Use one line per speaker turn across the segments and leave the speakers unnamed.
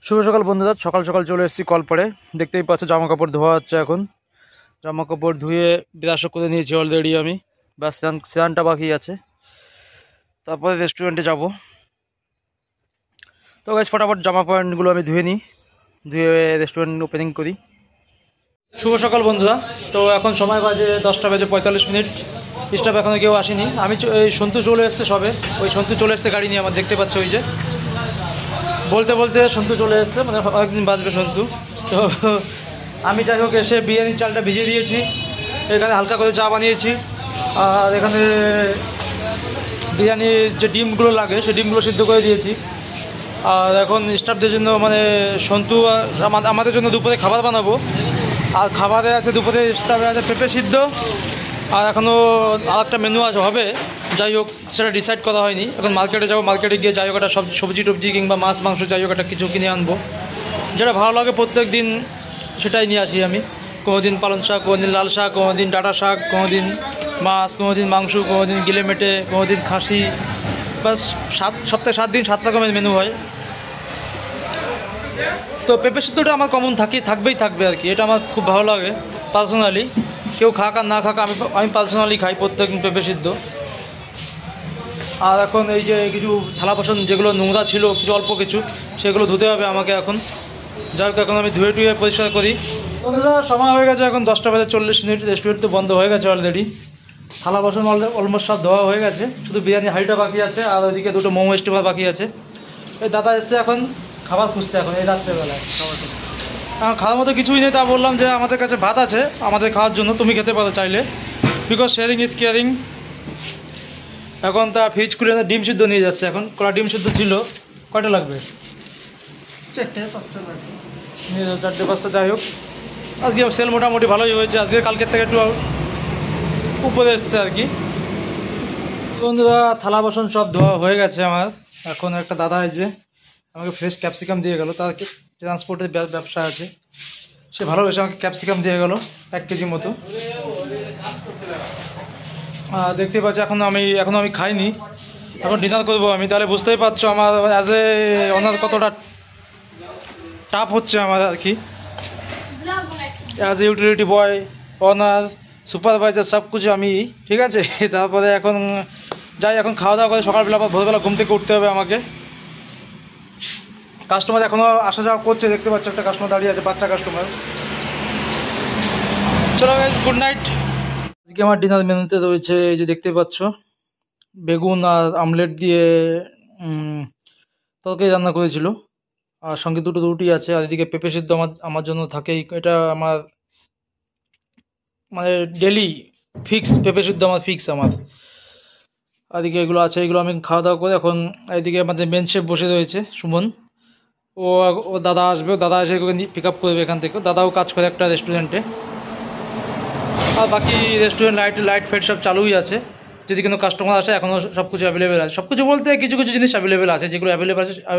শুভ সকাল বন্ধুরা, সকাল সকাল চলে এসেছি কল পরে। দেখতেই পাচ্ছ জামা কাপড় ধোয়া হচ্ছে। এখন জামা কাপড় ধুয়ে ব্রাশ করে নিয়েছি অলরেডি আমি, ব্যাস স্নানটা বাকি আছে, তারপরে রেস্টুরেন্টে যাব। তো গাইস ফটাফট জামা প্যান্টগুলো আমি ধুয়ে নিই, ধুয়ে রেস্টুরেন্ট ওপেনিং করি। শুভ সকাল বন্ধুরা, তো এখন সময় বাজে 10টা বেজে 45 মিনিট। স্টাফ এখনও কেউ আসেনি। আমি এই সন্তু চলে এসছে সবে, ওই সন্তু চলে এসছে গাড়ি নিয়ে আমার, দেখতে পাচ্ছ ওই যে বলতে বলতে সন্তু চলে এসছে, মানে অনেকদিন বাজবে সন্তু। তো আমি যাই হোক এসে বিরিয়ানির চালটা ভিজিয়ে দিয়েছি, এখানে হালকা করে চা বানিয়েছি, আর এখানে বিরিয়ানির যে ডিমগুলো লাগে সেই ডিমগুলো সিদ্ধ করে দিয়েছি। আর এখন স্টাফদের জন্য মানে সন্তু আমাদের জন্য দুপুরে খাবার বানাবো। আর খাবারে আছে দুপুরে স্টাফে আছে পেঁপে সিদ্ধ, আর এখনও আরেকটা মেনু আছে হবে, যাই হোক সেটা ডিসাইড করা হয়নি। এখন মার্কেটে যাবো, মার্কেটে গিয়ে যাই হোক একটা সবজি টবজি কিংবা মাছ মাংস যাই হোক একটা কিছু কিনে আনবো, যেটা ভালো লাগে প্রত্যেক দিন সেটাই নিয়ে আসি আমি। কোনো দিন পালং শাক, কোনো দিন লাল শাক, কোনো দিন ডাঁটা শাক, কোনো দিন মাছ, কোনো দিন মাংস, কোনো দিন গিলে মেটে, কোনো দিন খাসি, বাস সপ্তাহে 7 দিন 7 রকমের মেনু হয়। তো পেঁপে সিদ্ধটা আমার কমন থাকবেই থাকবে আর কি, এটা আমার খুব ভালো লাগে পার্সোনালি। কেউ খাক আর না খাক, আমি পার্সোনালি খাই প্রত্যেকদিন পেঁপে সিদ্ধ। আর এখন এই যে কিছু থালা বাসন যেগুলো নোংরা ছিল কিছু অল্প কিছু, সেগুলো ধুতে হবে আমাকে এখন। যাই হোক এখন আমি ধুয়ে টুয়ে পরিষ্কার করি। বন্ধুরা সময় হয়ে গেছে এখন 10টা বেজে 40 মিনিট, রেস্টুরেন্ট তো বন্ধ হয়ে গেছে অলরেডি। থালা বাসন অলমোস্ট সব ধোয়া হয়ে গেছে, শুধু বিরিয়ানি হাঁড়িটা বাকি আছে, আর ওইদিকে দুটো মোমো স্টিমার বাকি আছে। এই দাদা এসছে এখন খাবার খুঁজতে, এখন এই রাত্রেবেলায় খাওয়ার মতো কিছুই নেই। তা বললাম যে আমাদের কাছে ভাত আছে আমাদের খাওয়ার জন্য, তুমি খেতে পারো চাইলে, বিকজ শেয়ারিং ইজ কেয়ারিং। এখন তা ফ্রিজ খুলে ডিম সিদ্ধ নিয়ে যাচ্ছে। এখন কড়া ডিম সিদ্ধ ছিল, কয়টা লাগবে?
4-5টা লাগবে।
নিয়ে যাও 4-5টা। যাই হোক আজকে সেল মোটামুটি ভালোই হয়েছে, আজকে কালকের থেকে একটু উপরে এসছে আর কি। বন্ধুরা থালা বাসন সব ধোয়া হয়ে গেছে আমার। এখন একটা দাদা এসে আমাকে ফ্রেশ ক্যাপসিকাম দিয়ে গেল, তার ট্রান্সপোর্টের ব্যবসা আছে, সে ভালোবেসে আমাকে ক্যাপসিকাম দিয়ে গেল 1 কেজি মতো। দেখতে পাচ্ছি এখনও আমি খাইনি, এখন ডিনার করবো আমি। তাহলে বুঝতেই পারছো আমার অ্যাজ এ ওনার কতটা টাফ হচ্ছে আমার আর কি, as a utility boy, owner, supervisor সব কিছু আমি, ঠিক আছে। তারপরে এখন যাই, এখন খাওয়া দাওয়া করে সকালবেলা আবার ভোরবেলা ঘুম থেকে উঠতে হবে আমাকে। কাস্টমার এখনও আসা যাওয়া করছে, দেখতে পাচ্ছ একটা কাস্টমার দাঁড়িয়ে আছে, বাচ্চা কাস্টমার। চলো গাইস, গুড নাইট। আজকে আমার ডিনার মেনুতে রয়েছে এই যে দেখতে পাচ্ছ বেগুন আর আমলেট দিয়ে তরকারি রান্না করেছিল, আর সঙ্গে দুটো রুটি আছে, আর এদিকে পেঁপে সিদ্ধ আমার জন্য থাকেই। এটা আমার মানে ডেলি ফিক্স, পেঁপে সিদ্ধ আমার ফিক্স আমার। আর এদিকে এগুলো আছে, এগুলো আমি খাওয়া দাওয়া করে এখন এদিকে আমাদের মেন শেফ বসে রয়েছে সুমন, ও দাদা আসবে, দাদা এসে পিক আপ করবে এখান থেকে। দাদাও কাজ করে একটা রেস্টুরেন্টে, আর বাকি রেস্টুরেন্ট লাইট ফাইট সব চালুই আছে। যদি কোনো কাস্টমার আসে এখনও সব কিছু অ্যাভেলেবেল আছে, সব কিছু বলতে কিছু কিছু জিনিস অ্যাভেলেবেল আছে, যেগুলো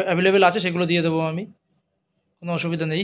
অ্যাভেলেবেল আছে সেগুলো দিয়ে দেবো আমি, কোনো অসুবিধা নেই।